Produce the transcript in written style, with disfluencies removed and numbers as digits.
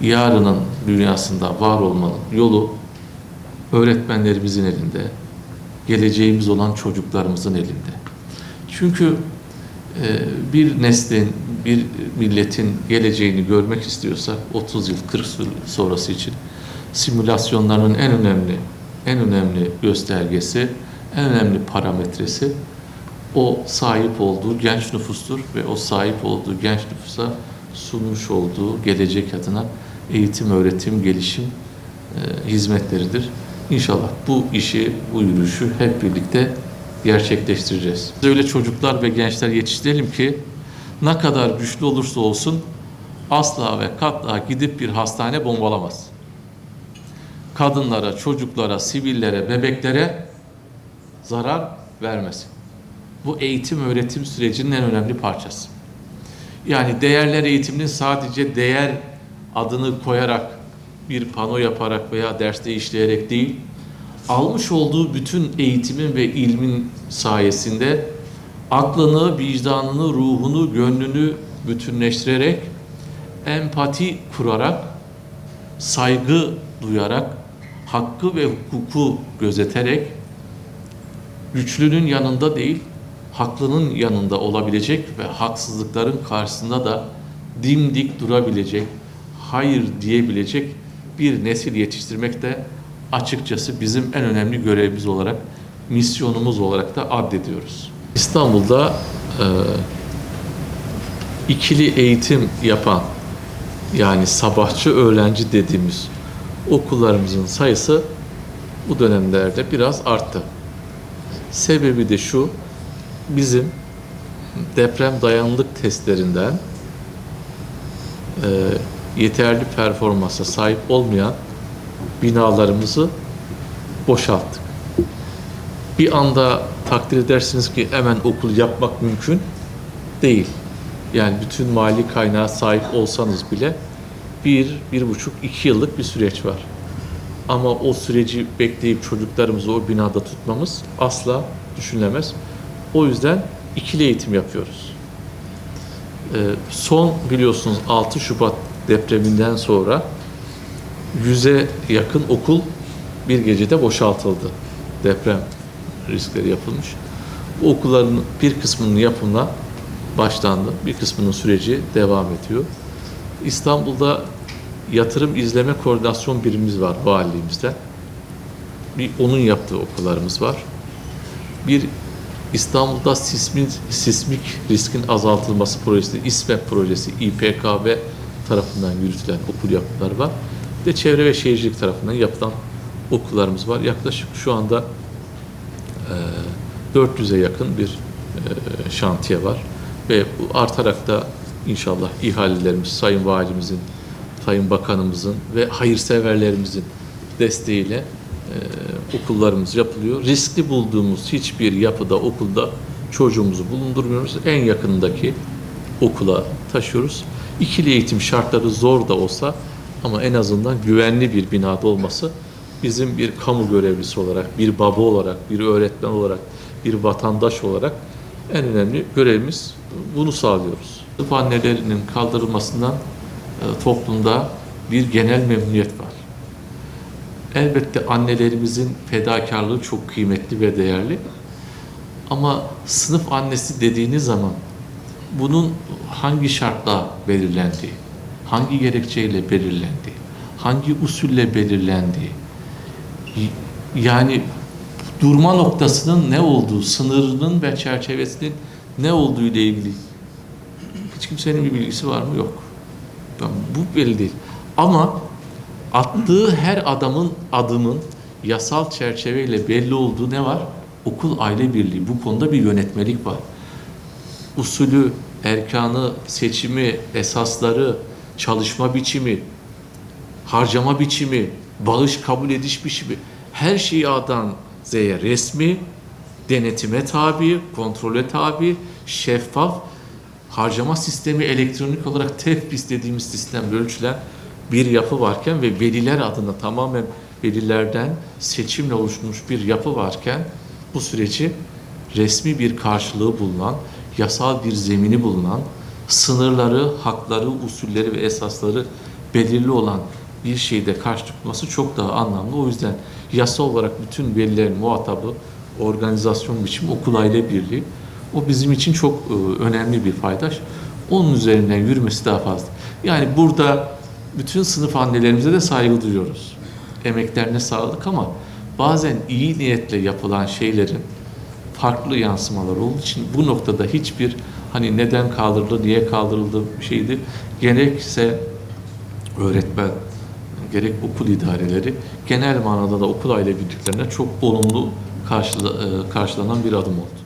yarının dünyasında var olmanın yolu öğretmenlerimizin elinde, geleceğimiz olan çocuklarımızın elinde. Çünkü bir neslin, bir milletin geleceğini görmek istiyorsak 30 yıl, 40 yıl sonrası için simülasyonların en önemli göstergesi, en önemli parametresi o sahip olduğu genç nüfustur ve o sahip olduğu genç nüfusa sunmuş olduğu gelecek adına eğitim, öğretim, gelişim hizmetleridir. İnşallah bu işi, bu yürüyüşü hep birlikte gerçekleştireceğiz. Öyle çocuklar ve gençler yetiştirelim ki ne kadar güçlü olursa olsun asla ve katla gidip bir hastane bombalamaz. Kadınlara, çocuklara, sivillere, bebeklere zarar vermez. Bu eğitim öğretim sürecinin en önemli parçası. Yani değerler eğitiminin sadece değer adını koyarak, bir pano yaparak veya derste işleyerek değil, almış olduğu bütün eğitimin ve ilmin sayesinde aklını, vicdanını, ruhunu, gönlünü bütünleştirerek, empati kurarak, saygı duyarak, hakkı ve hukuku gözeterek, güçlünün yanında değil, haklının yanında olabilecek ve haksızlıkların karşısında da dimdik durabilecek, hayır diyebilecek bir nesil yetiştirmek de açıkçası bizim en önemli görevimiz olarak, misyonumuz olarak da addediyoruz. İstanbul'da ikili eğitim yapan, yani sabahçı öğrenci dediğimiz okullarımızın sayısı bu dönemlerde biraz arttı. Sebebi de şu, bizim deprem dayanıklılık testlerinden yeterli performansa sahip olmayan binalarımızı boşalttık. Bir anda takdir edersiniz ki hemen okul yapmak mümkün değil. Yani bütün mali kaynağa sahip olsanız bile 1,5-2 yıllık bir süreç var. Ama o süreci bekleyip çocuklarımızı o binada tutmamız asla düşünülemez. O yüzden ikili eğitim yapıyoruz. Son biliyorsunuz 6 Şubat depreminden sonra 100'e yakın okul bir gecede boşaltıldı. Deprem riskleri yapılmış. Bu okulların bir kısmının yapımına başlandı. Bir kısmının süreci devam ediyor. İstanbul'da yatırım izleme koordinasyon birimimiz var valiliğimizde. Onun yaptığı okullarımız var. Bir İstanbul'da sismik riskin azaltılması projesi, İSMEP projesi, İPKB tarafından yürütülen okul yapıları var. Bir de çevre ve şehircilik tarafından yapılan okullarımız var. Yaklaşık şu anda 400'e yakın bir şantiye var. Ve bu artarak da inşallah ihalelerimiz, Sayın Valimizin, Sayın Bakanımızın ve hayırseverlerimizin desteğiyle okullarımız yapılıyor. Riskli bulduğumuz hiçbir yapıda, okulda çocuğumuzu bulundurmuyoruz. En yakındaki okula taşıyoruz. İkili eğitim şartları zor da olsa ama en azından güvenli bir binada olması bizim bir kamu görevlisi olarak, bir baba olarak, bir öğretmen olarak, bir vatandaş olarak en önemli görevimiz, bunu sağlıyoruz. Tıp annelerinin kaldırılmasından toplumda bir genel memnuniyet var. Elbette annelerimizin fedakarlığı çok kıymetli ve değerli. Ama sınıf annesi dediğiniz zaman bunun hangi şartla belirlendiği, hangi gerekçeyle belirlendiği, hangi usulle belirlendiği, yani durma noktasının ne olduğu, sınırının ve çerçevesinin ne olduğu ile ilgili hiç kimsenin bir bilgisi var mı? Yok. Bu belli değil. Ama attığı her adımın yasal çerçeveyle belli olduğu ne var? Okul aile birliği. Bu konuda bir yönetmelik var. Usulü, erkanı, seçimi, esasları, çalışma biçimi, harcama biçimi, bağış kabul ediş biçimi, her şeyi A'dan Z'ye resmi, denetime tabi, kontrole tabi, şeffaf, harcama sistemi elektronik olarak tefbis dediğimiz sistemle ölçülen bir yapı varken ve veliler adına tamamen velilerden seçimle oluşmuş bir yapı varken bu süreci resmi bir karşılığı bulunan, yasal bir zemini bulunan, sınırları, hakları, usulleri ve esasları belirli olan bir şeyde karşı tutması çok daha anlamlı. O yüzden yasa olarak bütün velilerin muhatabı organizasyon biçimi okul aile birliği. O bizim için çok önemli bir paydaş. Onun üzerinden yürümesi daha fazla. Yani burada bütün sınıf annelerimize de saygı duyuyoruz. Emeklerine sağlık ama bazen iyi niyetle yapılan şeylerin farklı yansımaları olduğu için bu noktada hiçbir hani neden kaldırıldı, niye kaldırıldı bir şeydi. Gerekse öğretmen, gerek okul idareleri genel manada da okul aile birliklerine çok olumlu karşılanan bir adım oldu.